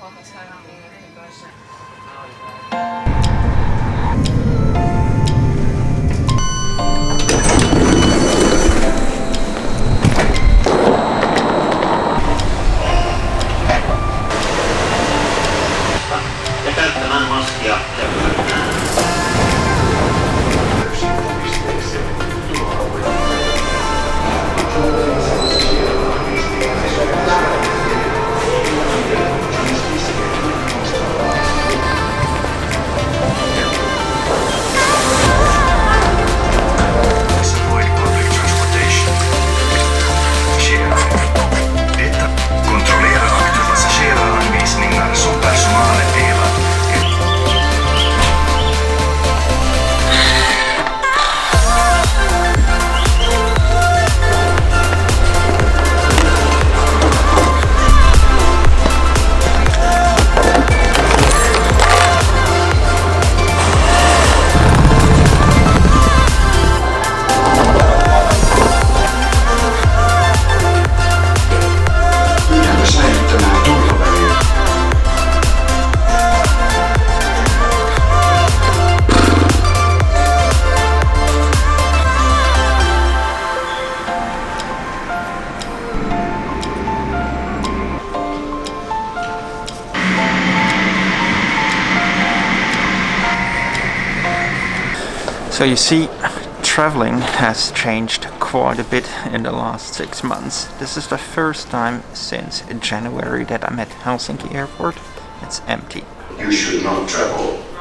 Ja käyttämään maskia. So you see, traveling has changed quite a bit in the last 6 months. This is the first time since January that I'm at Helsinki airport. It's empty. You should not travel.